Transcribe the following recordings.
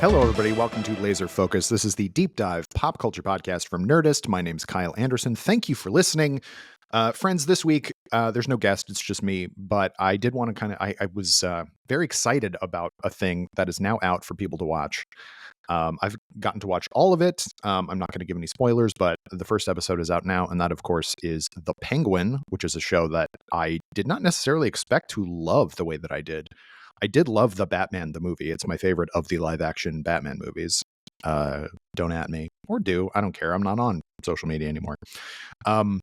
Hello, everybody. Welcome to Laser Focus. This is the deep dive pop culture podcast from Nerdist. My name's Kyle Anderson. Thank you for listening. Friends, this week, there's no guest. It's just me. But I did want to I was very excited about a thing that is now out for people to watch. I've gotten to watch all of it. I'm not going to give any spoilers, but the first episode is out now. And that, of course, is The Penguin, which is a show that I did not necessarily expect to love the way that I did. I did love the Batman, the movie. It's my favorite of the live action Batman movies. Don't at me, or do. I don't care. I'm not on social media anymore. So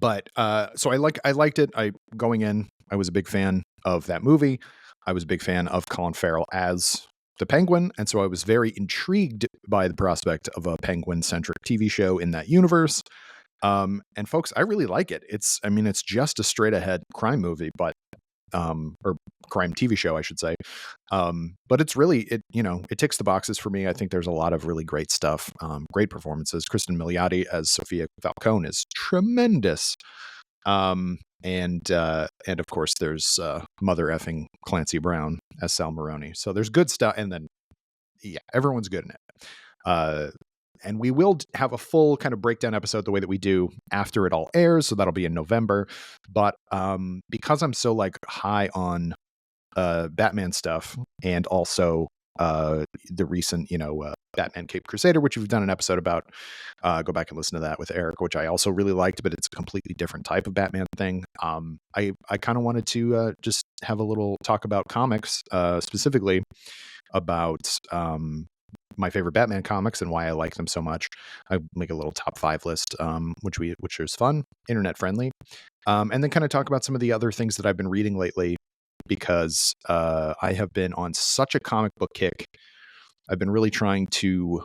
I liked it. Going in, I was a big fan of that movie. I was a big fan of Colin Farrell as the Penguin, and so I was very intrigued by the prospect of a Penguin-centric TV show in that universe. And folks, I really like it. It's just a straight ahead crime movie, but or crime TV show, I should say. But it's really, it ticks the boxes for me. I think there's a lot of really great stuff. Great performances. Kristen Milioti as Sophia Falcone is tremendous. And of course there's mother effing Clancy Brown as Sal Maroni. So there's good stuff. And then, yeah, everyone's good in it. And we will have a full kind of breakdown episode the way that we do after it all airs. So that'll be in November. But because I'm so high on Batman stuff and also the recent, Batman Cape Crusader, which we've done an episode about, go back and listen to that with Eric, which I also really liked, but it's a completely different type of Batman thing. I kind of wanted to just have a little talk about comics, specifically about my favorite Batman comics and why I like them so much. I make a little top 5 list, which is fun, internet friendly, and then kind of talk about some of the other things that I've been reading lately, because I have been on such a comic book kick. I've been really trying to,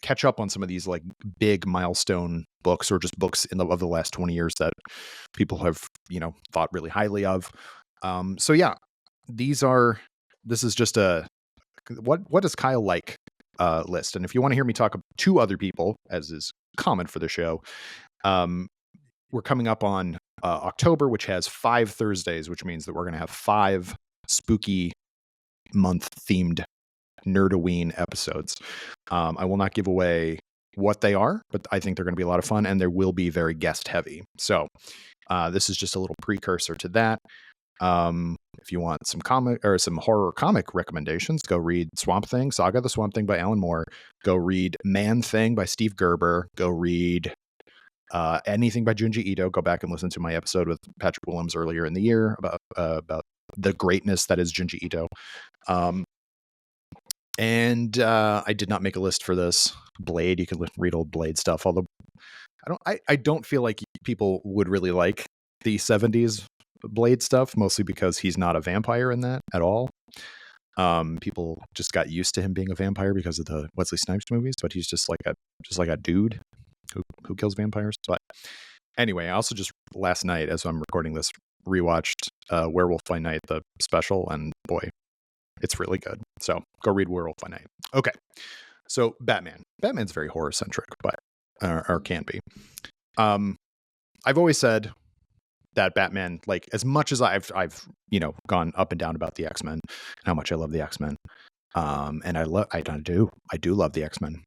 catch up on some of these big milestone books, or just books of the last 20 years that people have, thought really highly of. So yeah, this is just a what does Kyle like list. And if you want to hear me talk to other people, as is common for the show, we're coming up on October, which has 5 Thursdays, which means that we're going to have 5 spooky month themed Nerdoween episodes. I will not give away what they are, but I think they're going to be a lot of fun, and they will be very guest heavy. So this is just a little precursor to that. If you want some comic or some horror comic recommendations, go read Swamp Thing, Saga the Swamp Thing by Alan Moore. Go read Man Thing by Steve Gerber. Go read anything by Junji Ito. Go back and listen to my episode with Patrick Willems earlier in the year about the greatness that is Junji Ito. And I did not make a list for this. Blade, you can read old Blade stuff, although I don't feel like people would really like the 70s Blade stuff, mostly because he's not a vampire in that at all. People just got used to him being a vampire because of the Wesley Snipes movies, but he's just like a dude who kills vampires. But anyway, I also just last night, as I'm recording this, rewatched Werewolf by Night, the special, and boy, it's really good. So go read Werewolf by Night. Okay, so Batman's very horror centric, but or can be. I've always said that Batman, as much as I've gone up and down about the X-Men and how much I love the X-Men, and I do love the X-Men.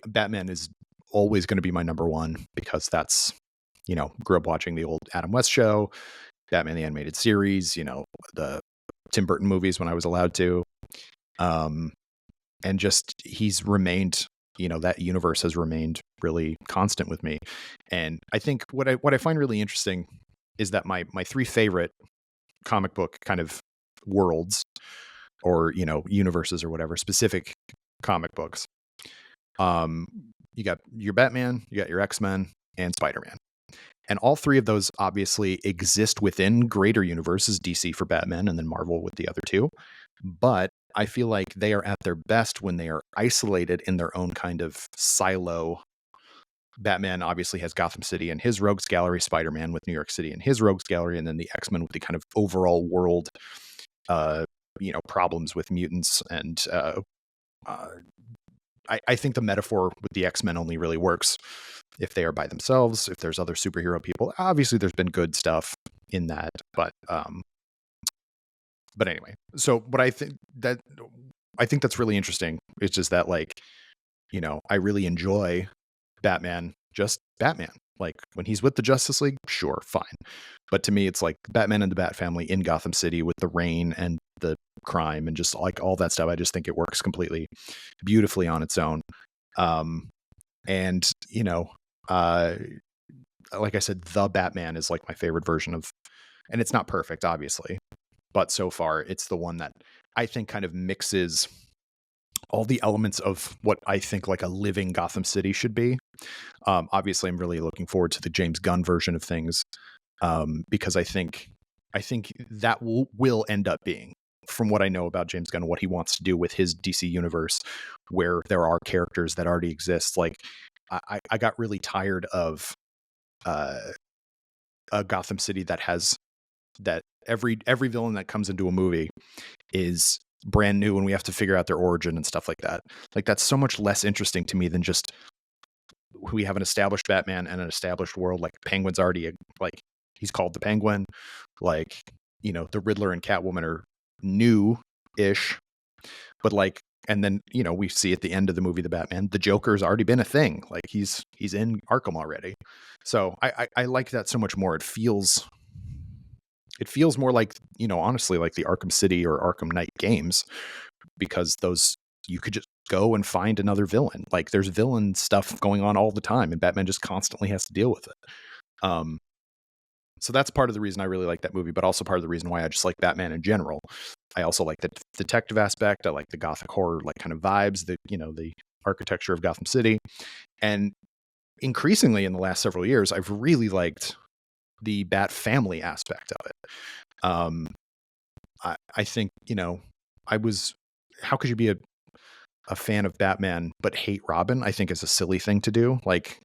Batman is always going to be my number one, because that's, grew up watching the old Adam West show, Batman the Animated Series, the Tim Burton movies when I was allowed to, and just he's remained, that universe has remained really constant with me. And I think what I find really interesting is that my 3 favorite comic book kind of worlds, or universes or whatever, specific comic books, you got your Batman, you got your X-Men, and Spider-Man. And all 3 of those obviously exist within greater universes, DC for Batman and then Marvel with the other 2. But I feel like they are at their best when they are isolated in their own kind of silo. Batman obviously has Gotham City and his rogues gallery, Spider-Man with New York City and his rogues gallery, and then the X-Men with the kind of overall world, problems with mutants. And I think the metaphor with the X-Men only really works if they are by themselves. If there's other superhero people, obviously there's been good stuff in that, but But anyway, so what I think that's really interesting. It's just that, like, you know, I really enjoy Batman, just Batman. Like when he's with the Justice League, sure, fine. But to me, it's like Batman and the Bat family in Gotham City with the rain and the crime and just like all that stuff. I just think it works completely beautifully on its own. Um, and you know, uh, like I said, the Batman is like my favorite version of, and it's not perfect, obviously, but so far it's the one that I think kind of mixes all the elements of what I think like a living Gotham City should be. Obviously, I'm really looking forward to the James Gunn version of things, because I think that will end up being, from what I know about James Gunn, what he wants to do with his DC universe, where there are characters that already exist. Like I got really tired of uh, a Gotham City that has that every villain that comes into a movie is brand new and we have to figure out their origin and stuff like that. Like that's so much less interesting to me than just we have an established Batman and an established world. Like Penguin's already like he's called the Penguin. Like, you know, the Riddler and Catwoman are new-ish, but like, and then, you know, we see at the end of the movie the Batman, the Joker's already been a thing. Like he's in Arkham already. So I like that so much more. It feels more like, you know, honestly, like the Arkham City or Arkham Knight games, because those you could just go and find another villain. Like there's villain stuff going on all the time, and Batman just constantly has to deal with it. Um, so that's part of the reason I really like that movie, but also part of the reason why I just like Batman in general. I also like the detective aspect. I like the gothic horror, like kind of vibes, the, you know, the architecture of Gotham City. And increasingly in the last several years, I've really liked the Bat family aspect of it. I think, you know, how could you be a fan of Batman but hate Robin? I think is a silly thing to do. Like,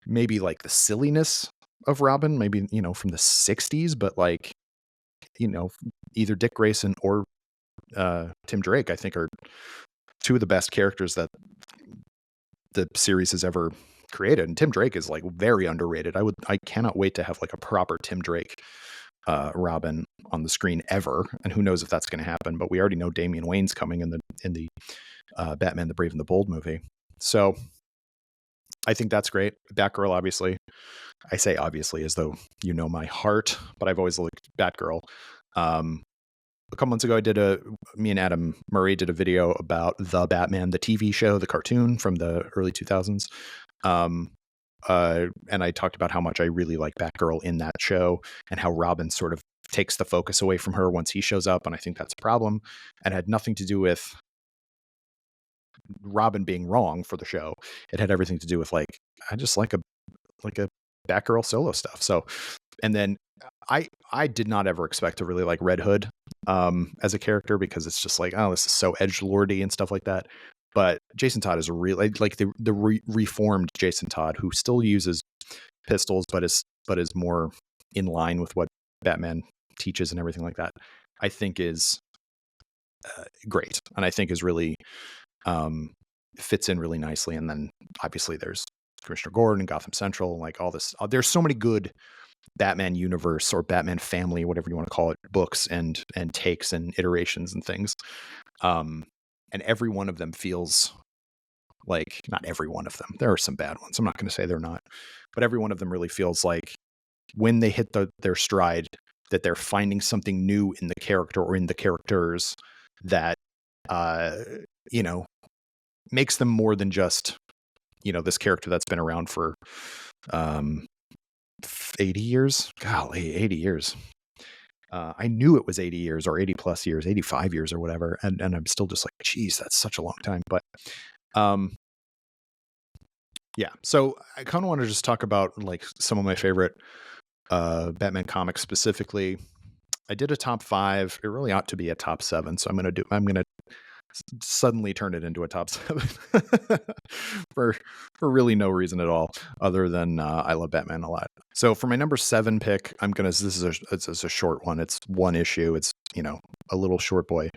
maybe like the silliness of Robin, maybe, you know, from the 60s, but like, you know, either Dick Grayson or Tim Drake, I think are two of the best characters that the series has ever created. And Tim Drake is like very underrated. I cannot wait to have like a proper Tim Drake Robin on the screen ever. And who knows if that's going to happen, but we already know Damian Wayne's coming in the Batman, the Brave and the Bold movie. So I think that's great. Batgirl, obviously. I say obviously as though you know my heart, but I've always liked Batgirl. A couple months ago, me and Adam Murray did a video about the Batman, the TV show, the cartoon from the early 2000s. And I talked about how much I really like Batgirl in that show and how Robin sort of takes the focus away from her once he shows up. And I think that's a problem, and had nothing to do with Robin being wrong for the show. It had everything to do with like, I just like a Batgirl solo stuff. So, and then I did not ever expect to really like Red Hood as a character, because it's just like, oh, this is so edgelordy and stuff like that. But Jason Todd is a real like the reformed Jason Todd, who still uses pistols but is more in line with what Batman teaches and everything like that. I think is great, and I think is really fits in really nicely. And then obviously there's Commissioner Gordon, Gotham Central, like all this. There's so many good Batman universe or Batman family, whatever you want to call it, books and takes and iterations and things. And every one of them feels like, not every one of them, there are some bad ones, I'm not going to say they're not, but every one of them really feels like when they hit their stride, that they're finding something new in the character or in the characters that, you know, makes them more than just, you know, this character that's been around for 80 years. Golly, 80 years. I knew it was 80 years or 80 plus years, 85 years or whatever. And I'm still just like, geez, that's such a long time. But yeah, so I kind of want to just talk about like some of my favorite Batman comics specifically. I did a top 5. It really ought to be a top 7. So I'm going to suddenly turn it into a top 7 for really no reason at all, other than I love Batman a lot. So for my number 7 pick, this is a short one. It's one issue. It's, you know, a little short boy.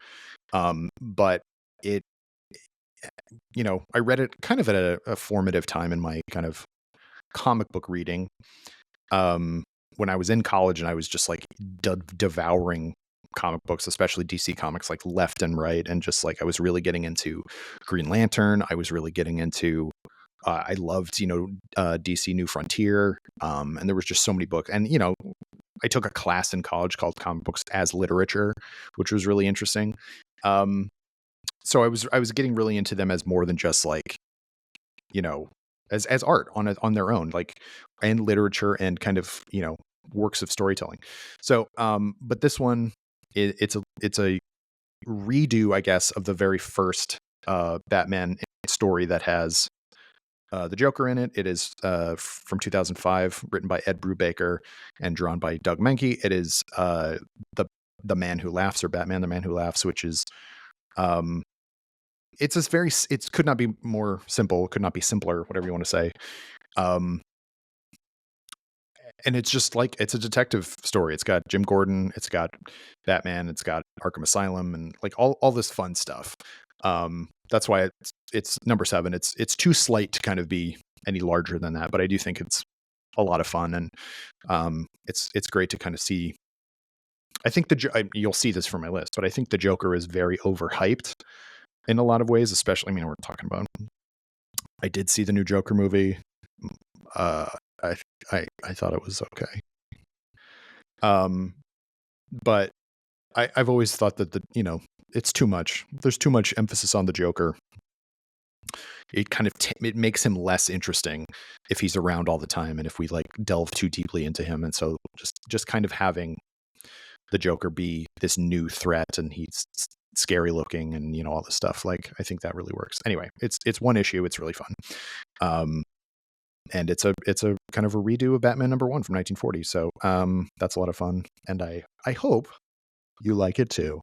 But it, you know, I read it kind of at a formative time in my kind of comic book reading. when I was in college and I was just like devouring comic books, especially DC comics, like left and right. And just like, I was really getting into Green Lantern. I was really getting into, I loved, DC New Frontier. And there was just so many books. And, I took a class in college called Comic Books as Literature, which was really interesting. So I was getting really into them as more than just like, as art on their own, like, and literature and kind of, works of storytelling. So, but this one, it's a redo, I guess, of the very first Batman story that has the Joker in it. It is from 2005, written by Ed Brubaker and drawn by Doug Mahnke. It is the Man Who Laughs, or Batman the Man Who Laughs, which is it's this very, it could not be more simple, could not be simpler, whatever you want to say. And it's just like, it's a detective story. It's got Jim Gordon, it's got Batman, it's got Arkham Asylum, and like all this fun stuff. That's why it's number 7. It's too slight to kind of be any larger than that, but I do think it's a lot of fun, and it's great to kind of see. I think you'll see this from my list, but I think the Joker is very overhyped in a lot of ways, especially, I mean, we're talking about, I did see the new Joker movie. I thought it was okay. But I've always thought that it's too much. There's too much emphasis on the Joker. It kind of it makes him less interesting if he's around all the time, and if we like delve too deeply into him. And so just kind of having the Joker be this new threat, and he's scary looking, and all this stuff, like, I think that really works. Anyway, it's one issue. It's really fun. And it's a kind of a redo of Batman #1 from 1940. So that's a lot of fun, and I hope you like it too.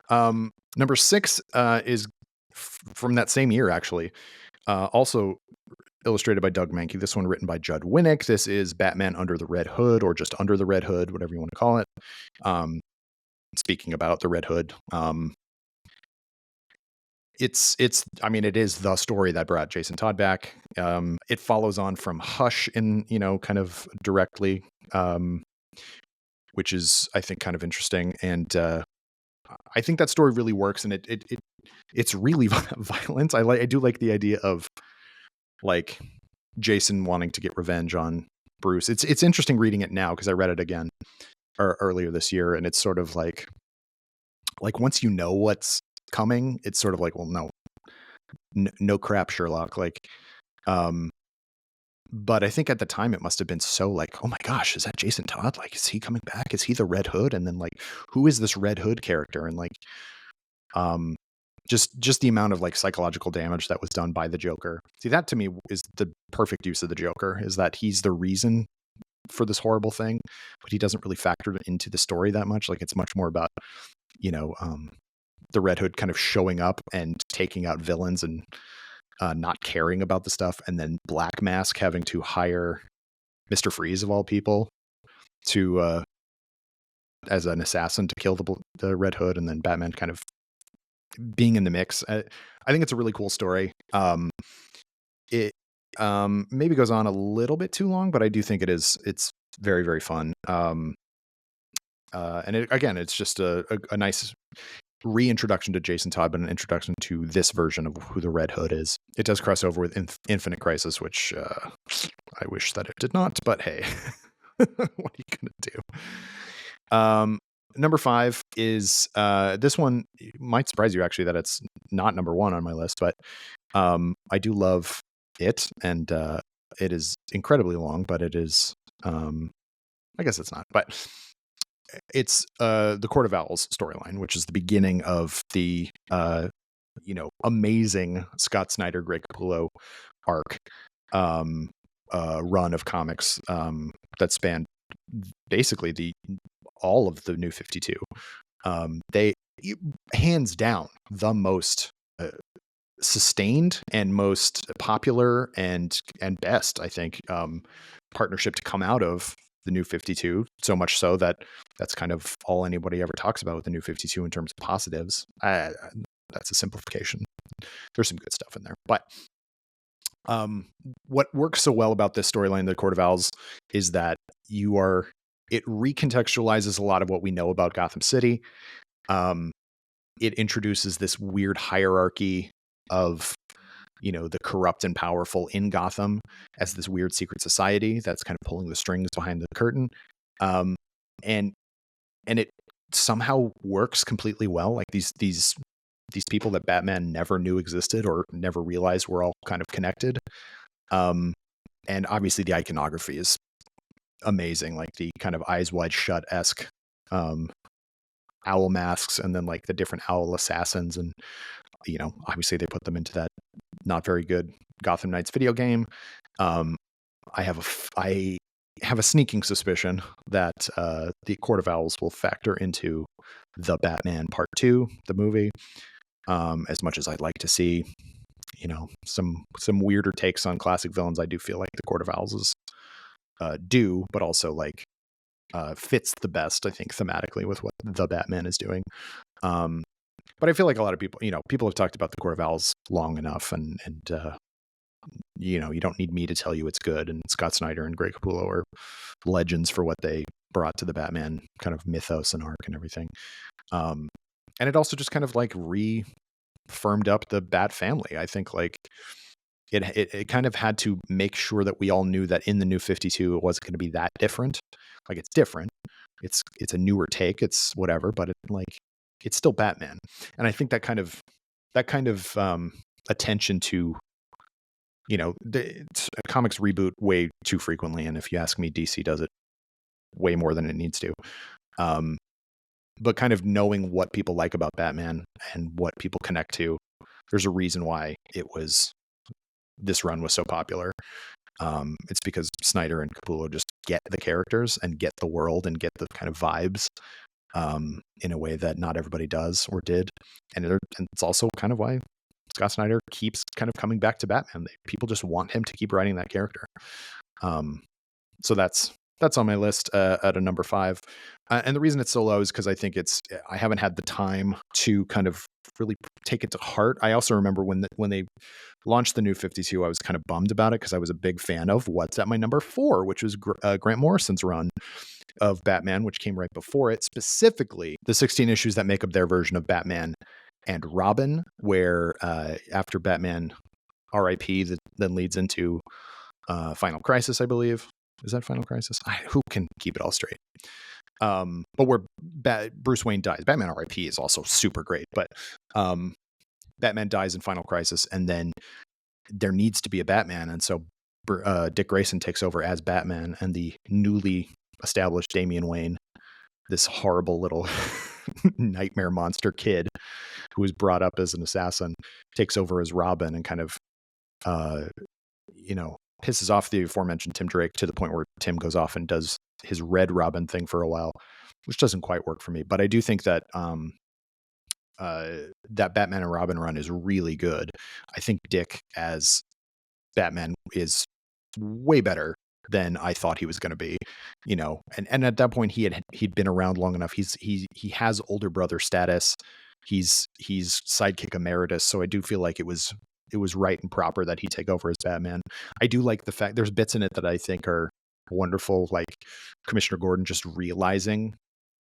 Number 6 is from that same year, actually. Also illustrated by Doug Mahnke. This one written by Judd Winnick. This is Batman Under the Red Hood, or just Under the Red Hood, whatever you want to call it. Speaking about the Red Hood, I mean, it is the story that brought Jason Todd back. It follows on from Hush in, kind of directly, which is, I think, kind of interesting. And I think that story really works, and it's really violent. I do like the idea of like Jason wanting to get revenge on Bruce. It's interesting reading it now, because I read it again earlier this year, and it's sort of like once you know what's coming, it's sort of like, well, no crap, Sherlock. Like, but I think at the time it must have been so like, oh my gosh, is that Jason Todd? Like, is he coming back? Is he the Red Hood? And then like, who is this Red Hood character? And like, just the amount of like psychological damage that was done by the Joker. See, that to me is the perfect use of the Joker, is that he's the reason for this horrible thing, but he doesn't really factor it into the story that much. Like, it's much more about, the Red Hood kind of showing up and taking out villains, and not caring about the stuff. And then Black Mask having to hire Mr. Freeze, of all people, to, as an assassin, to kill the Red Hood. And then Batman kind of being in the mix. I think it's a really cool story. It maybe goes on a little bit too long, but I do think it's very, very fun. And it's just a nice reintroduction to Jason Todd, but an introduction to this version of who the Red Hood is. It does cross over with Infinite Crisis, which I wish that it did not, but hey, what are you gonna do? Number 5 is this one might surprise you, actually, that it's not number 1 on my list, but I do love it, and it is incredibly long, but it is I guess it's not, but it's the Court of Owls storyline, which is the beginning of the amazing Scott Snyder, Greg Capullo arc run of comics that spanned basically all of the New 52. They hands down the most sustained and most popular and best, I think, partnership to come out of the New 52, so much so that that's kind of all anybody ever talks about with the New 52 in terms of positives. That's a simplification. There's some good stuff in there, but Um, what works so well about this storyline, The Court of Owls, is that it recontextualizes a lot of what we know about Gotham City. Um, it introduces this weird hierarchy of, the corrupt and powerful in Gotham as this weird secret society that's kind of pulling the strings behind the curtain. Um, and and it somehow works completely well. Like these people that Batman never knew existed or never realized were all kind of connected. And obviously the iconography is amazing, like the kind of Eyes Wide Shut-esque owl masks, and then like the different owl assassins, and obviously they put them into that not very good Gotham Knights video game. I have a sneaking suspicion that the Court of Owls will factor into the Batman Part 2, the movie. As much as I'd like to see, some weirder takes on classic villains, I do feel like the Court of Owls is but also like fits the best, I think, thematically with what the Batman is doing. But I feel like a lot of people have talked about the Court of Owls long enough, and you don't need me to tell you it's good. And Scott Snyder and Greg Capullo are legends for what they brought to the Batman kind of mythos and arc and everything. And it also just kind of like reaffirmed up the Bat family. I think like it kind of had to make sure that we all knew that in the New 52 it wasn't going to be that different. Like it's different. It's a newer take. It's whatever, but it's still Batman. And I think that kind of attention to comics reboot way too frequently, and if you ask me, DC does it way more than it needs to. But kind of knowing what people like about Batman and what people connect to, there's a reason why this run was so popular. It's because Snyder and Capullo just get the characters and get the world and get the kind of vibes in a way that not everybody does or did. And it's also kind of why Scott Snyder keeps kind of coming back to Batman. People just want him to keep writing that character. So that's on my list at a number 5. And the reason it's so low is because I think I haven't had the time to kind of really take it to heart. I also remember when they launched the New 52, I was kind of bummed about it because I was a big fan of what's at my number 4, which was Grant Morrison's run of Batman, which came right before it, specifically the 16 issues that make up their version of Batman and Robin, where after Batman R.I.P. that then leads into Final Crisis, I believe. Is that Final Crisis? Who can keep it all straight? But where Bruce Wayne dies. Batman R.I.P. is also super great, but Batman dies in Final Crisis, and then there needs to be a Batman, and so Dick Grayson takes over as Batman, and the newly established Damian Wayne, this horrible little nightmare monster kid who was brought up as an assassin, takes over as Robin and kind of pisses off the aforementioned Tim Drake to the point where Tim goes off and does his Red Robin thing for a while, which doesn't quite work for me. But I do think that that Batman and Robin run is really good. I think Dick as Batman is way better than I thought he was going to be, and at that point he'd been around long enough. He has older brother status. He's sidekick emeritus. So I do feel like it was right and proper that he take over as Batman. I do like the fact there's bits in it that I think are wonderful, like Commissioner Gordon just realizing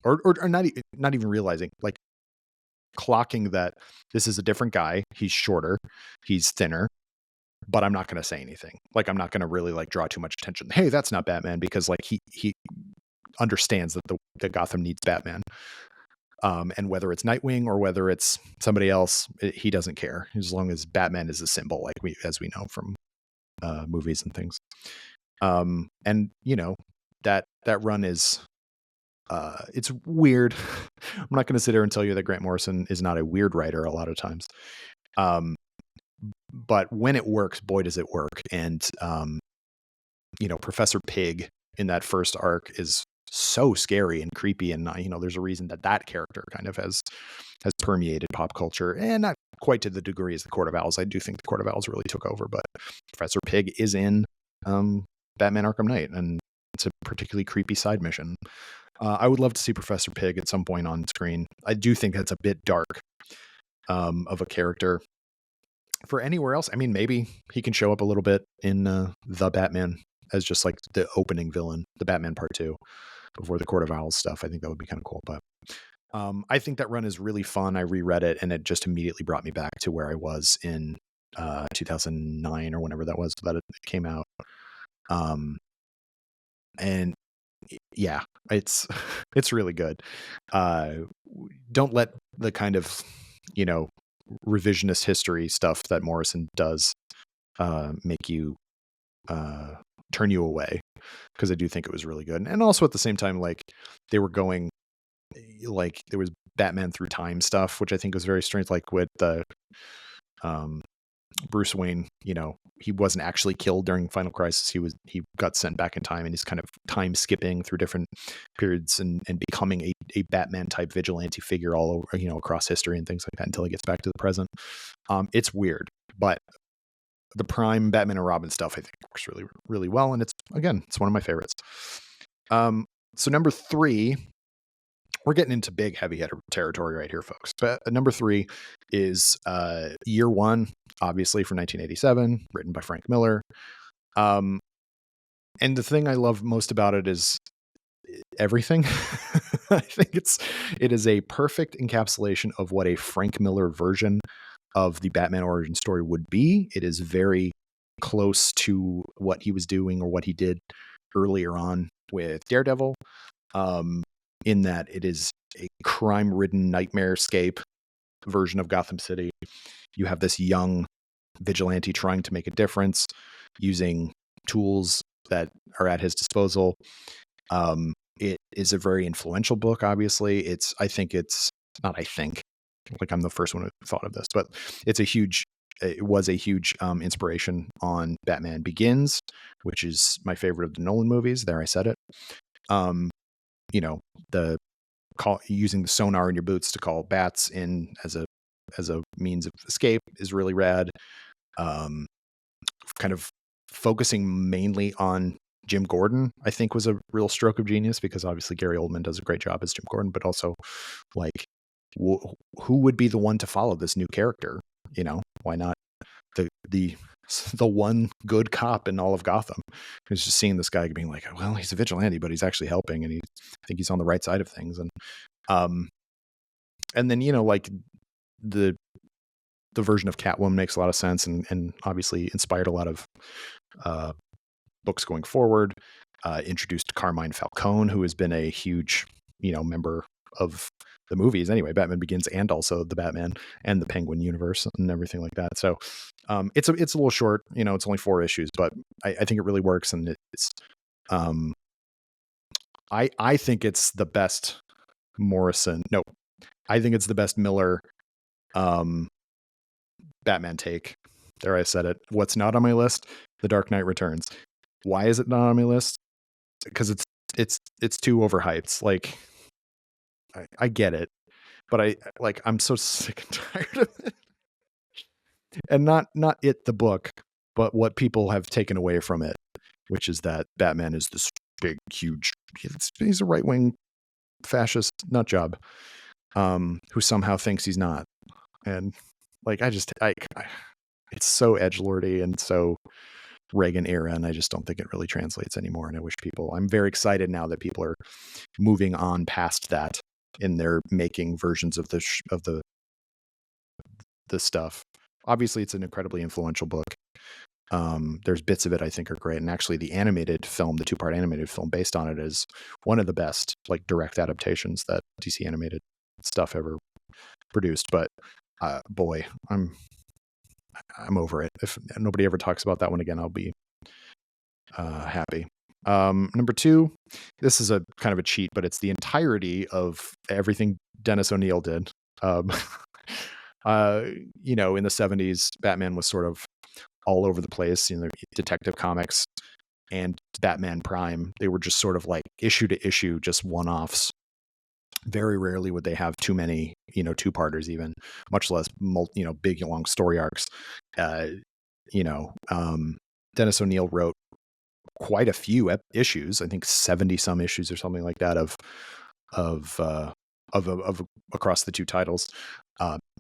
or not even realizing, like clocking that this is a different guy. He's shorter, he's thinner, but I'm not going to say anything. Like, I'm not going to really like draw too much attention. Hey, that's not Batman, because like he understands that the Gotham needs Batman. And whether it's Nightwing or whether it's somebody else, he doesn't care as long as Batman is a symbol, like as we know from movies and things. And that run is it's weird. I'm not going to sit here and tell you that Grant Morrison is not a weird writer a lot of times. But when it works, boy, does it work. And, Professor Pig in that first arc is so scary and creepy. And, there's a reason that character kind of has permeated pop culture, and not quite to the degree as the Court of Owls. I do think the Court of Owls really took over, but Professor Pig is in Batman Arkham Knight, and it's a particularly creepy side mission. I would love to see Professor Pig at some point on screen. I do think that's a bit dark of a character. For anywhere else, I mean, maybe he can show up a little bit in the Batman as just like the opening villain, the Batman Part 2, before the Court of Owls stuff. I think that would be kind of cool. But I think that run is really fun. I reread it, and it just immediately brought me back to where I was in 2009 or whenever that was that it came out. And yeah, it's it's really good. Don't let the kind of, you know, revisionist history stuff that Morrison does make you turn you away, because I do think it was really good. And also at the same time, like, they were going, like, there was Batman through time stuff, which I think was very strange, like with the Bruce Wayne, you know, he wasn't actually killed during Final Crisis. He got sent back in time, and he's kind of time skipping through different periods and becoming a Batman type vigilante figure all over, you know, across history and things like that until he gets back to the present. It's weird, but the prime Batman and Robin stuff I think works really, really well. And it's one of my favorites. So number 3, we're getting into big heavy hitter territory right here, folks. But number 3 is Year One, obviously from 1987, written by Frank Miller. And the thing I love most about it is everything. I think it is a perfect encapsulation of what a Frank Miller version of the Batman origin story would be. It is very close to what he was doing or what he did earlier on with Daredevil, in that it is a crime-ridden nightmare-scape version of Gotham City. You have this young vigilante trying to make a difference using tools that are at his disposal. It is a very influential book, obviously. It I'm the first one who thought of this, but it was a huge inspiration on Batman Begins, which is my favorite of the Nolan movies. There, I said it. You know, using the sonar in your boots to call bats in as a means of escape is really rad. Kind of focusing mainly on Jim Gordon, I think, was a real stroke of genius, because obviously Gary Oldman does a great job as Jim Gordon, but also, like, who would be the one to follow this new character? You know, why not the one good cop in all of Gotham, who's just seeing this guy being like, well, he's a vigilante, but he's actually helping, and I think he's on the right side of things. And then, you know, like the version of Catwoman makes a lot of sense, and obviously inspired a lot of books going forward. Introduced Carmine Falcone, who has been a huge, you know, member of the movies anyway, Batman Begins, and also the Batman and the Penguin universe and everything like that. So it's a little short, you know, it's only 4 issues, but I think it really works. And it's I think it's the best Morrison. No, I think it's the best Miller Batman take. There, I said it. What's not on my list? The Dark Knight Returns. Why is it not on my list? Because it's too overhyped. Like, I get it, but I'm so sick and tired of it. And not it, the book, but what people have taken away from it, which is that Batman is this big, huge, he's a right-wing fascist nut job, who somehow thinks he's not. And like, it's so edgelordy and so Reagan era, and I just don't think it really translates anymore. And I wish I'm very excited now that people are moving on past that in their making versions of the stuff. Obviously, it's an incredibly influential book. There's bits of it I think are great, and actually the animated film, the 2-part animated film based on it, is one of the best, like, direct adaptations that DC animated stuff ever produced. But boy, I'm over it. If nobody ever talks about that one again, I'll be happy. Number 2, this is a kind of a cheat, but it's the entirety of everything Dennis O'Neil did. You know, in the 70s, Batman was sort of all over the place. You know, Detective Comics and Batman Prime, they were just sort of like issue to issue, just one-offs. Very rarely would they have too many, you know, 2-parters even, much less, you know, big, long story arcs. You know, Dennis O'Neil wrote quite a few issues, I think 70 some issues or something like that of across the 2 titles.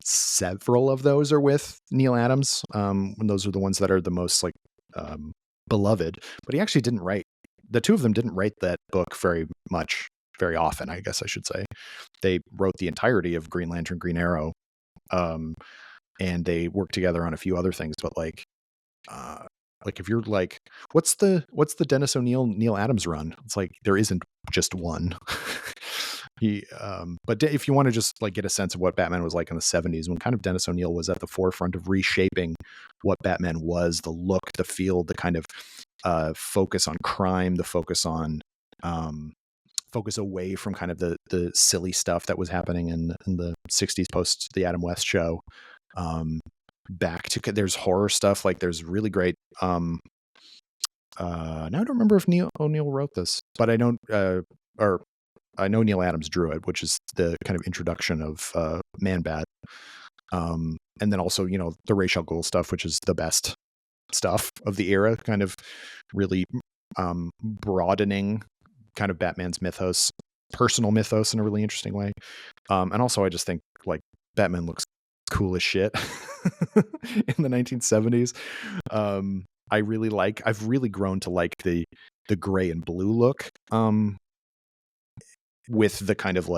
Several of those are with Neil Adams. And those are the ones that are the most like beloved. But he actually didn't write. The two of them didn't write that book very often, I guess I should say. They wrote the entirety of Green Lantern, Green Arrow, and they worked together on a few other things. But like if you're like, what's the Dennis O'Neil Neil Adams run? It's like there isn't just one. But if you want to just like get a sense of what Batman was like in the 70s, when kind of Dennis O'Neil was at the forefront of reshaping what Batman was, the look, the feel, the kind of focus on crime, the focus on focus away from kind of the silly stuff that was happening in the 60s post the Adam West show. Back to there's horror stuff, like there's really great now I don't remember if Neil O'Neill wrote this, but I don't or I know Neil Adams drew it, which is the kind of introduction of Man-Bat. And then also, you know, the Ra's al Ghul stuff, which is the best stuff of the era, kind of really broadening kind of Batman's personal mythos in a really interesting way. And also I just think like Batman looks cool as shit in the 1970s. I've really grown to like the gray and blue look. With the kind of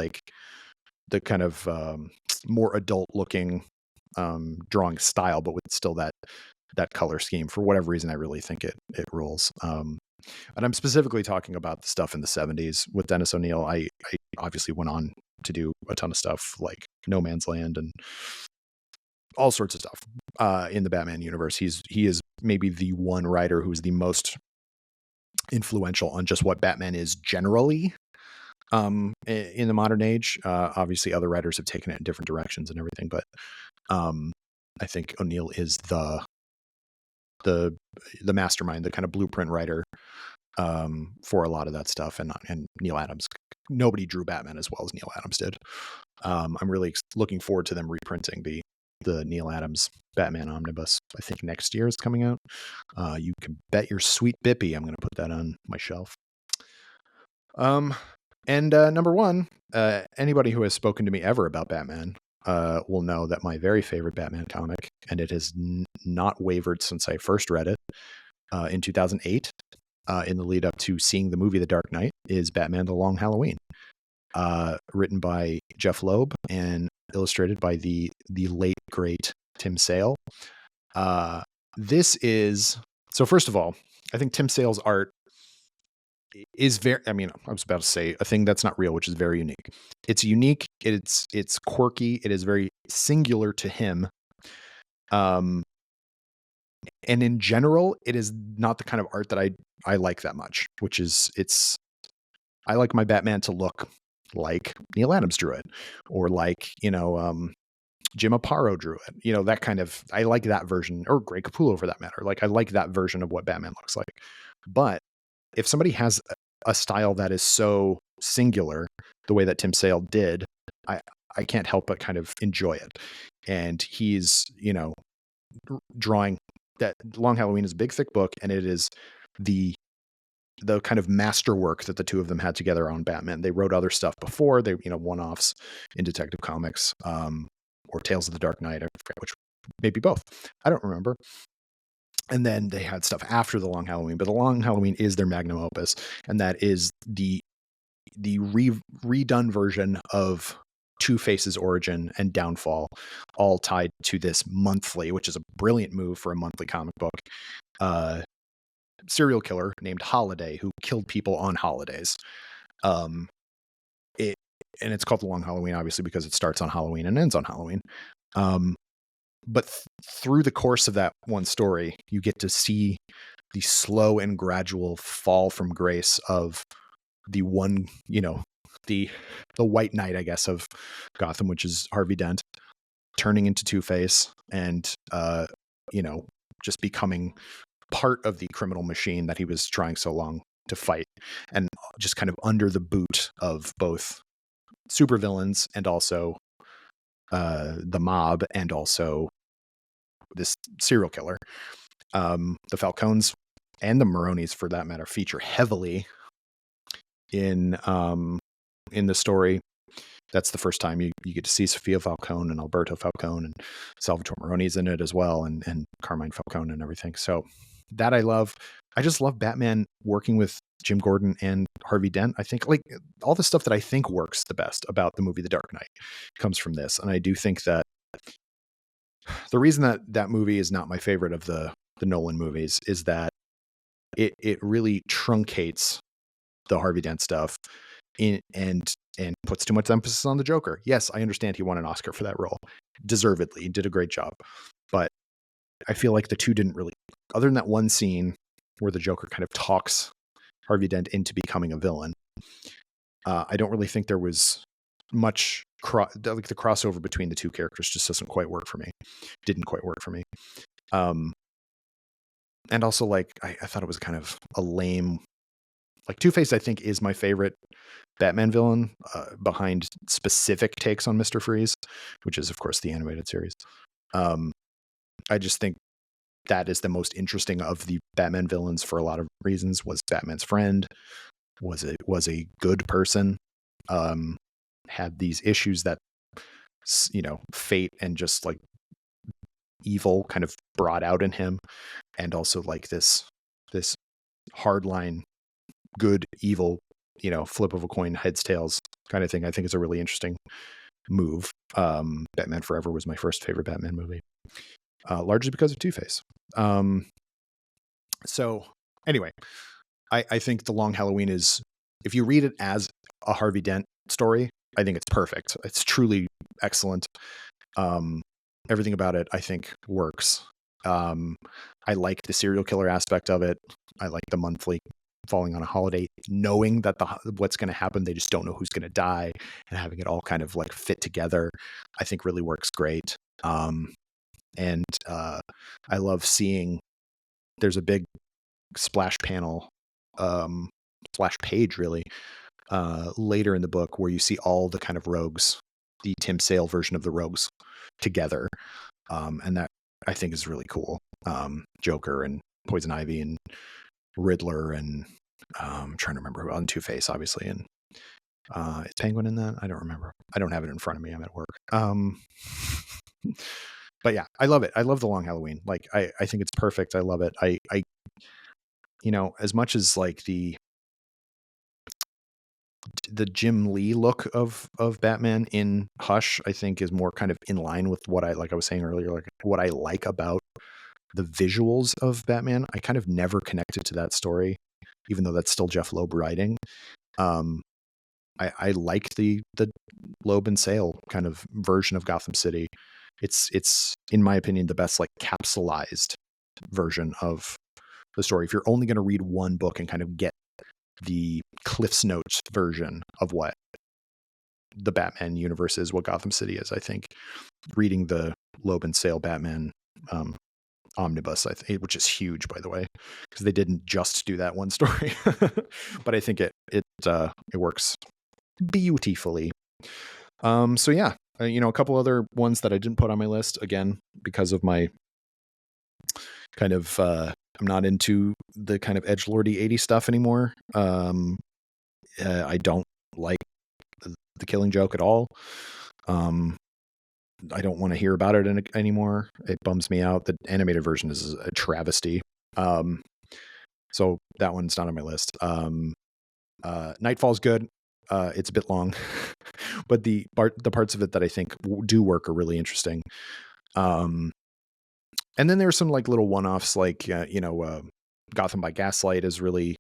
more adult looking drawing style, but with still that color scheme. For whatever reason, I really think it rules. And I'm specifically talking about the stuff in the 70s with Dennis O'Neil. I obviously went on to do a ton of stuff like No Man's Land and all sorts of stuff in the Batman universe. He is maybe the one writer who's the most influential on just what Batman is generally. In the modern age, obviously other writers have taken it in different directions and everything, but I think O'Neill is the mastermind, the kind of blueprint writer for a lot of that stuff. And Neil Adams, nobody drew Batman as well as Neil Adams did. I'm really looking forward to them reprinting the Neil Adams Batman Omnibus. I think next year is coming out. You can bet your sweet bippy I'm going to put that on my shelf. And number one, anybody who has spoken to me ever about Batman will know that my very favorite Batman comic, and it has not wavered since I first read it in 2008, in the lead up to seeing the movie The Dark Knight, is Batman The Long Halloween, written by Jeff Loeb and illustrated by the late, great Tim Sale. This is, so first of all, I think Tim Sale's art is very, I mean, I was about to say a thing that's not real, which is very unique. It's unique. It's quirky. It is very singular to him. And in general, it is not the kind of art that I like that much, which is I like my Batman to look like Neil Adams drew it, or like, you know, Jim Aparo drew it, you know, that kind of, I like that version, or Greg Capullo for that matter. Like I like that version of what Batman looks like. But if somebody has a style that is so singular, the way that Tim Sale did, I can't help but kind of enjoy it. And he's, you know, drawing that Long Halloween is a big, thick book, and it is the kind of masterwork that the two of them had together on Batman. They wrote other stuff before, they, you know, one-offs in Detective Comics, or Tales of the Dark Knight, I forget which, maybe both. I don't remember. And then they had stuff after The Long Halloween, but The Long Halloween is their magnum opus, and that is the redone version of Two-Face's origin and downfall, all tied to this monthly, which is a brilliant move for a monthly comic book. Serial killer named Holiday who killed people on holidays. And it's called The Long Halloween, obviously, because it starts on Halloween and ends on Halloween. But through the course of that one story, you get to see the slow and gradual fall from grace of the one, you know, the White Knight, I guess, of Gotham, which is Harvey Dent, turning into Two-Face and, you know, just becoming part of the criminal machine that he was trying so long to fight, and just kind of under the boot of both supervillains and also the mob, and also this serial killer. The Falcones and the Maronis, for that matter, feature heavily in the story. That's the first time you get to see Sofia Falcone and Alberto Falcone, and Salvatore Moroni's in it as well, and Carmine Falcone and everything. So that I love. I just love Batman working with Jim Gordon and Harvey Dent. I think like all the stuff that I think works the best about the movie The Dark Knight comes from this. And I do think that the reason that that movie is not my favorite of the Nolan movies is that it really truncates the Harvey Dent stuff and puts too much emphasis on the Joker. Yes, I understand he won an Oscar for that role. Deservedly. He did a great job. But I feel like the two didn't really, other than that one scene where the Joker kind of talks Harvey Dent into becoming a villain, I don't really think there was much like the crossover between the two characters just doesn't quite work for me. Didn't quite work for me. And also like, I thought it was kind of a lame, like Two-Face I think is my favorite Batman villain behind specific takes on Mr. Freeze, which is of course the animated series. I just think that is the most interesting of the Batman villains for a lot of reasons. Was Batman's friend, was a good person, had these issues that, you know, fate and just like evil kind of brought out in him, and also like this hardline good evil, you know, flip of a coin, heads tails kind of thing. I think it's a really interesting move. Batman Forever was my first favorite Batman movie, largely because of Two-Face. So anyway, I think The Long Halloween is, if you read it as a Harvey Dent story, I think it's perfect. It's truly excellent. Everything about it, I think, works. I like the serial killer aspect of it. I like the monthly falling on a holiday, knowing that what's going to happen, they just don't know who's going to die, and having it all kind of like fit together, I think really works great. And I love seeing there's a big splash panel, splash page really, later in the book where you see all the kind of rogues, the Tim Sale version of the rogues together. And that I think is really cool. Joker and Poison Ivy and Riddler and I'm trying to remember on Two-Face, obviously. And is Penguin in that? I don't remember. I don't have it in front of me. I'm at work. But yeah, I love it. I love The Long Halloween. Like, I think it's perfect. I love it. I, you know, as much as like the Jim Lee look of Batman in Hush, I think is more kind of in line with what I was saying earlier, like what I like about the visuals of Batman. I kind of never connected to that story, even though that's still Jeff Loeb writing. I like the Loeb and Sale kind of version of Gotham City. It's in my opinion the best like capsulized version of the story. If you're only going to read one book and kind of get the Cliff's Notes version of what the Batman universe is, what Gotham City is, I think reading the Loeb and Sale Batman omnibus, which is huge, by the way, because they didn't just do that one story, but I think it works beautifully. So yeah, you know, a couple other ones that I didn't put on my list, again, because of my kind of, I'm not into the kind of edgelordy 80s stuff anymore. I don't like the Killing Joke at all. I don't want to hear about it anymore. It bums me out. The animated version is a travesty. So that one's not on my list. Nightfall's good. It's a bit long, but the parts of it that I think do work are really interesting. And then there's some like little one-offs, like, you know, Gotham by Gaslight is really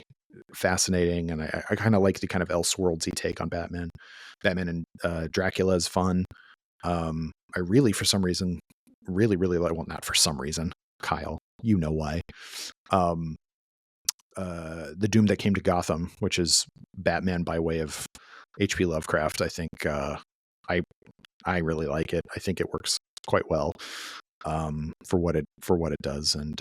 fascinating. And I kind of like the kind of Elseworldsy take on Batman. Batman and Dracula is fun. I really, for some reason, really like, well, not for some reason, Kyle, you know why. The Doom That Came to Gotham, which is Batman by way of H.P. Lovecraft. I think I really like it. I think it works quite well for what it does. And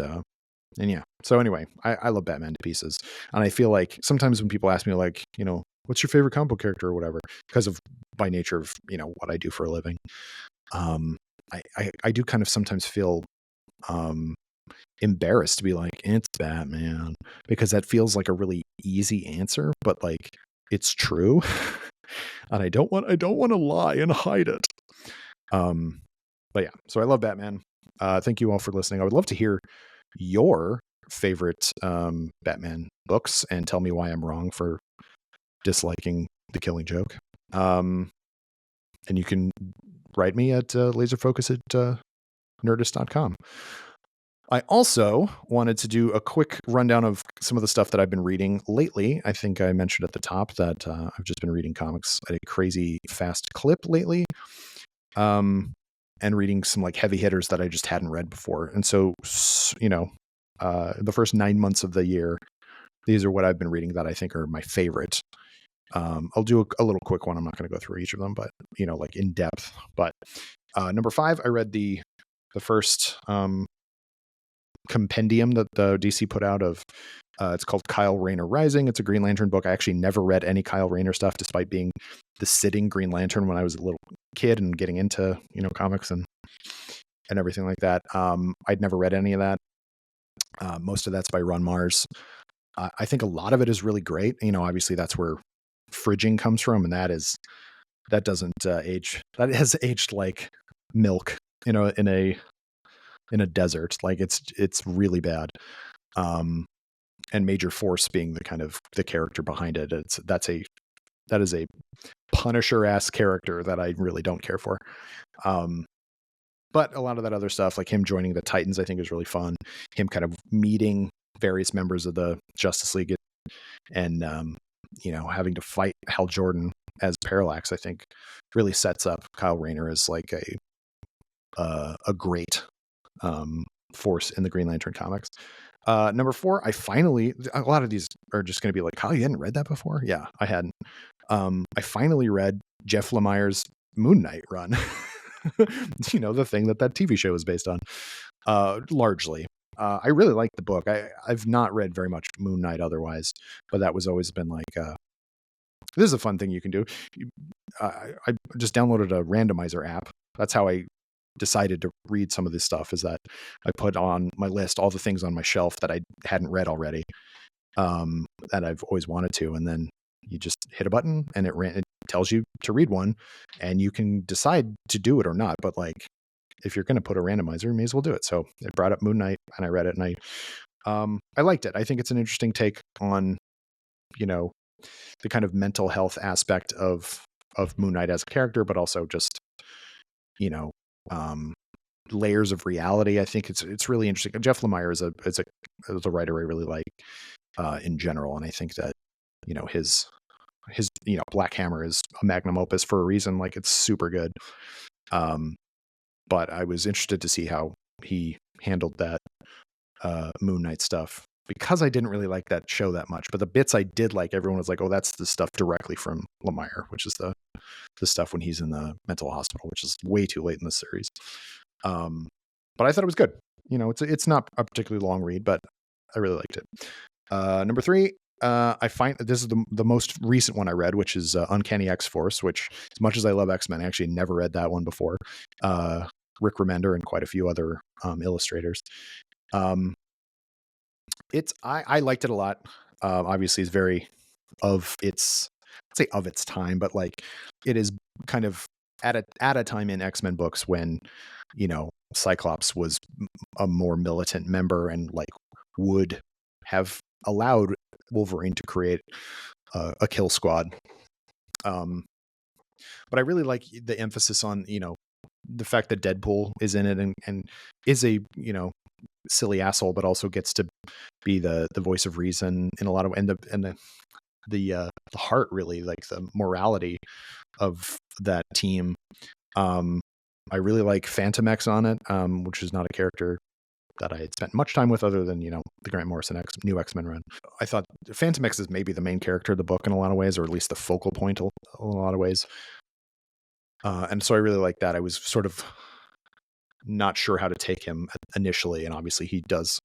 yeah. So anyway, I love Batman to pieces. And I feel like sometimes when people ask me, like, you know, what's your favorite comic book character or whatever, because of by nature of, you know, what I do for a living, I do kind of sometimes feel embarrassed to be like, it's Batman, because that feels like a really easy answer, but like it's true. and I don't want to lie and hide it. But yeah, so I love Batman. Thank you all for listening. I would love to hear your favorite Batman books and tell me why I'm wrong for disliking The Killing Joke. And you can write me at laserfocus at nerdist.com. I also wanted to do a quick rundown of some of the stuff that I've been reading lately. I think I mentioned at the top that I've just been reading comics at a crazy fast clip lately. And reading some like heavy hitters that I just hadn't read before. And so, the first 9 months of the year, these are what I've been reading that I think are my favorite. I'll do a little quick one. I'm not going to go through each of them, but like in depth. But number 5, I read the first compendium that the DC put out of. It's called Kyle Rayner Rising. It's a Green Lantern book. I actually never read any Kyle Rayner stuff, despite being the sitting Green Lantern when I was a little kid and getting into comics and everything like that. I'd never read any of that. Most of that's by Ron Mars. I think a lot of it is really great. Obviously that's where fridging comes from, and that doesn't age. That has aged like milk, in a desert. Like it's really bad. And Major Force being the character behind it. That is a Punisher-ass character that I really don't care for. But a lot of that other stuff, like him joining the Titans, I think is really fun. Him kind of meeting various members of the Justice League and having to fight Hal Jordan as Parallax, I think really sets up Kyle Rayner as like a great force in the Green Lantern comics. Number 4, a lot of these are just going to be like, Kyle, you hadn't read that before? Yeah, I hadn't. I finally read Jeff Lemire's Moon Knight run. The thing that TV show is based on, largely. I really like the book. I've not read very much Moon Knight otherwise, but that was always been like, this is a fun thing you can do. I just downloaded a randomizer app. That's how I decided to read some of this stuff, is that I put on my list all the things on my shelf that I hadn't read already, that I've always wanted to. And then you just hit a button and it tells you to read one, and you can decide to do it or not. But like, if you're going to put a randomizer, you may as well do it. So it brought up Moon Knight and I read it, and I liked it. I think it's an interesting take on, the kind of mental health aspect of Moon Knight as a character, but also just, layers of reality. I think it's really interesting. Jeff Lemire is a writer I really like, in general. And I think that, his Black Hammer is a magnum opus for a reason. Like, it's super good. But I was interested to see how he handled that Moon Knight stuff, because I didn't really like that show that much. But the bits I did like, everyone was like, oh, that's the stuff directly from Lemire, which is the stuff when he's in the mental hospital, which is way too late in the series. But I thought it was good. It's not a particularly long read, but I really liked it. Number 3, I find that this is the most recent one I read, which is Uncanny X-Force, which, as much as I love X-Men, I actually never read that one before. Rick Remender and quite a few other illustrators. I liked it a lot. Obviously, it's very of its time, but like, it is kind of at a time in X-Men books when, Cyclops was a more militant member and like would have allowed Wolverine to create a kill squad. But I really like the emphasis on, the fact that Deadpool is in it and is a, silly asshole, but also gets to be the voice of reason in a lot of, and the heart, really, like the morality of that team. I really like Phantom X on it, which is not a character that I had spent much time with other than, the Grant Morrison new X-Men run. I thought Phantom X is maybe the main character of the book in a lot of ways, or at least the focal point in a lot of ways. And so I really like that. I was sort of not sure how to take him initially, and obviously he does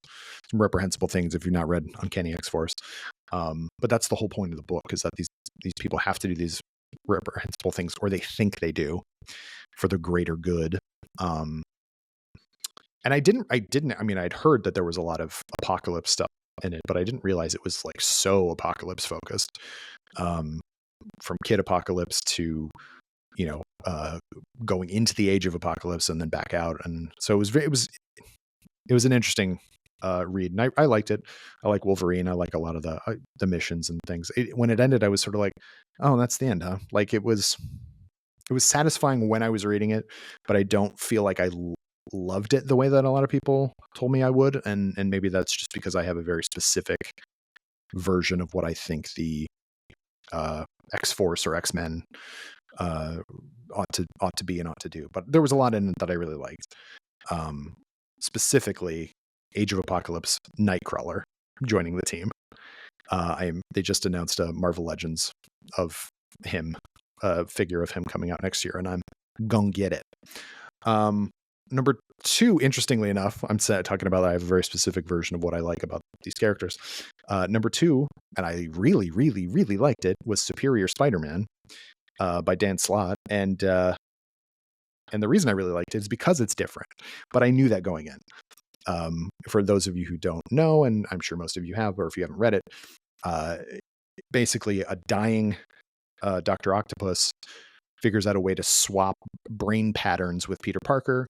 some reprehensible things if you've not read Uncanny X-Force. But that's the whole point of the book, is that these people have to do these reprehensible things, or they think they do, for the greater good. And I'd heard that there was a lot of apocalypse stuff in it, but I didn't realize it was like so apocalypse focused. Kid Apocalypse to, going into the Age of Apocalypse and then back out. And so it was an interesting read, and I liked it. I like Wolverine. I like a lot of the missions and things. When it ended, I was sort of like, oh, that's the end, huh? Like it was satisfying when I was reading it, but I don't feel like I loved it the way that a lot of people told me I would. And maybe that's just because I have a very specific version of what I think the X-Force or X-Men ought to be and ought to do. But there was a lot in it that I really liked. Specifically, Age of Apocalypse Nightcrawler joining the team. They just announced a Marvel Legends of him, a figure of him coming out next year, and I'm gonna get it. Number 2, interestingly enough, I'm talking about I have a very specific version of what I like about these characters. Number 2, and I really, really, really liked it, was Superior Spider-Man by Dan Slott, and the reason I really liked it is because it's different. But I knew that going in. For those of you who don't know, and I'm sure most of you have, or if you haven't read it, basically a dying Dr. Octopus figures out a way to swap brain patterns with Peter Parker.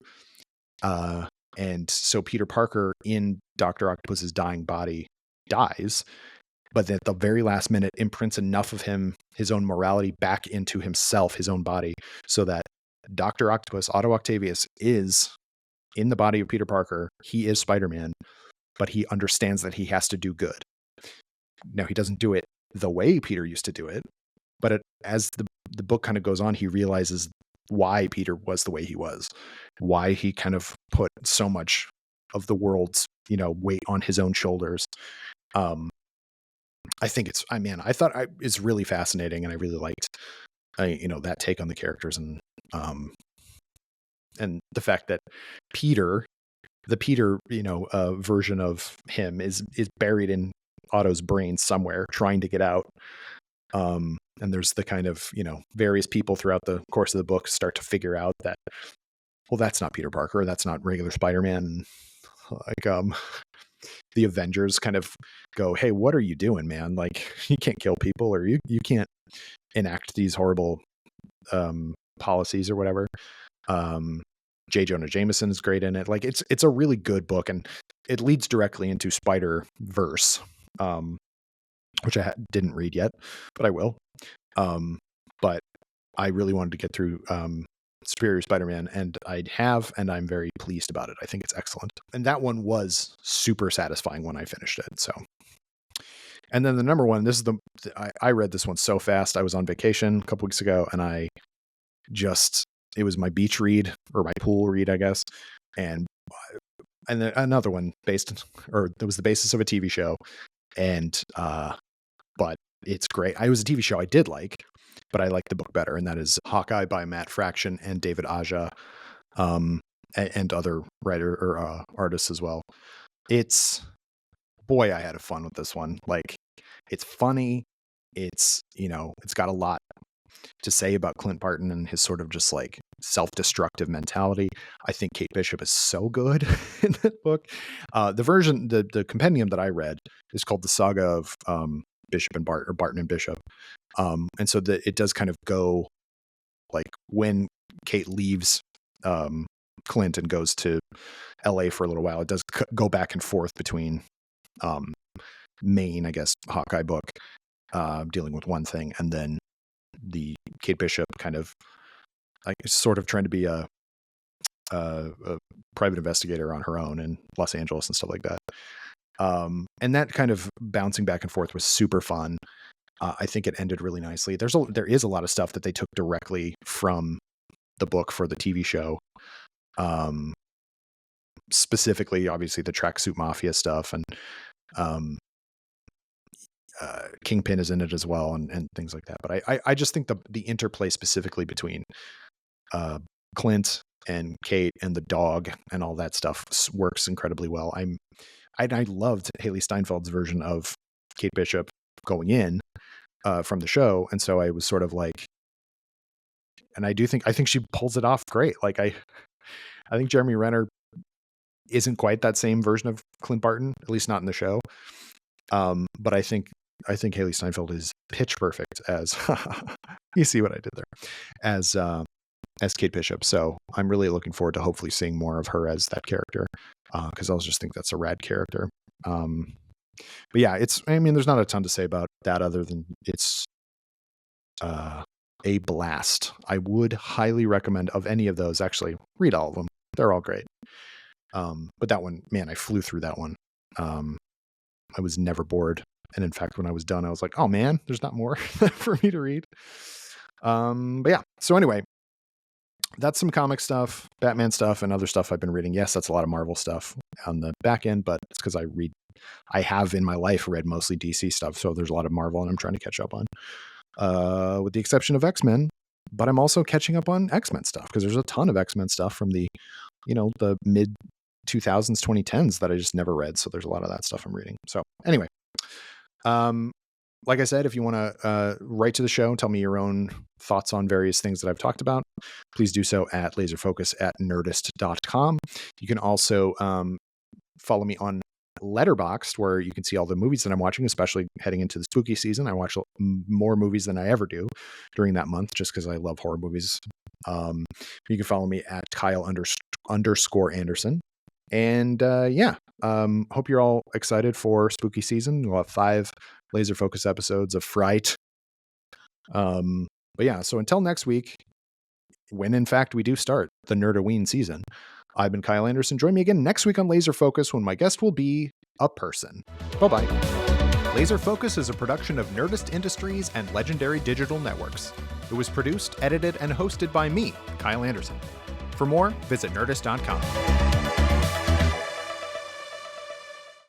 And so Peter Parker in Dr. Octopus's dying body dies, but at the very last minute imprints enough of his own morality back into himself, his own body, so that Dr. Octopus, Otto Octavius, is in the body of Peter Parker. He is Spider-Man, but he understands that he has to do good. Now, he doesn't do it the way Peter used to do it, but as the book kind of goes on, he realizes why Peter was the way he was, why he kind of put so much of the world's, weight on his own shoulders. I think I thought it's really fascinating, and I really liked, that take on the characters, and the fact that the Peter, version of him is buried in Otto's brain somewhere, trying to get out. And there's the kind of, various people throughout the course of the book start to figure out that, well, that's not Peter Parker. That's not regular Spider-Man. Like, the Avengers kind of go, hey, what are you doing, man? Like, you can't kill people, or you can't enact these horrible policies or whatever. J. Jonah Jameson is great in it. Like, it's a really good book, and it leads directly into Spider-Verse, which I didn't read yet, but I will. But I really wanted to get through Superior Spider-Man, and I have, and I'm very pleased about it. I think it's excellent. And that one was super satisfying when I finished it. So, and then the number one, this is I read this one so fast. I was on vacation a couple weeks ago, and it was my beach read, or my pool read, I guess. And then another one it was the basis of a TV show. And, but it's great. It was a TV show I did like, but I like the book better. And that is Hawkeye by Matt Fraction and David Aja, and other writer or artists as well. Boy, I had fun with this one. Like, it's funny. It's got a lot to say about Clint Barton and his sort of just like self-destructive mentality. I think Kate Bishop is so good in that book. The compendium that I read is called The Saga of Bishop and Barton, or Barton and Bishop. And so it does kind of go like when Kate leaves Clint and goes to LA for a little while, it does go back and forth between Maine, I guess, Hawkeye book, dealing with one thing, and then the Kate Bishop kind of like sort of trying to be a private investigator on her own in Los Angeles and stuff like that. And that kind of bouncing back and forth was super fun. I think it ended really nicely. There is a lot of stuff that they took directly from the book for the TV show. Specifically, obviously, the tracksuit mafia stuff, and Kingpin is in it as well, and things like that. But I just think the interplay specifically between Clint and Kate and the dog and all that stuff works incredibly well. I loved Haley Steinfeld's version of Kate Bishop going in from the show, and so I was sort of like, and I think she pulls it off great. Like I think Jeremy Renner isn't quite that same version of Clint Barton, at least not in the show. But I think I think Haley Steinfeld is pitch perfect as you see what I did there as Kate Bishop. So I'm really looking forward to hopefully seeing more of her as that character because I just think that's a rad character. But yeah, there's not a ton to say about that other than it's a blast. I would highly recommend of any of those. Actually, read all of them. They're all great. But that one, man, I flew through that one. I was never bored. And in fact, when I was done, I was like, oh man, there's not more for me to read. But yeah, so anyway, that's some comic stuff, Batman stuff, and other stuff I've been reading. Yes, that's a lot of Marvel stuff on the back end, but it's because I have in my life read mostly DC stuff. So there's a lot of Marvel and I'm trying to catch up on, with the exception of X-Men, but I'm also catching up on X-Men stuff because there's a ton of X-Men stuff from the mid 2000s, 2010s that I just never read. So there's a lot of that stuff I'm reading. So anyway, like I said, if you want to write to the show and tell me your own thoughts on various things that I've talked about, please do so at laserfocus@nerdist.com. You can also follow me on Letterboxd, where you can see all the movies that I'm watching, especially heading into the spooky season. I watch more movies than I ever do during that month just because I love horror movies. You can follow me at Kyle_Anderson. And hope you're all excited for spooky season. We'll have 5 Laser Focus episodes of Fright. But yeah, so until next week, when in fact we do start the Nerdoween season, I've been Kyle Anderson. Join me again next week on Laser Focus when my guest will be a person. Bye-bye. Laser Focus is a production of Nerdist Industries and Legendary Digital Networks. It was produced, edited, and hosted by me, Kyle Anderson. For more, visit Nerdist.com.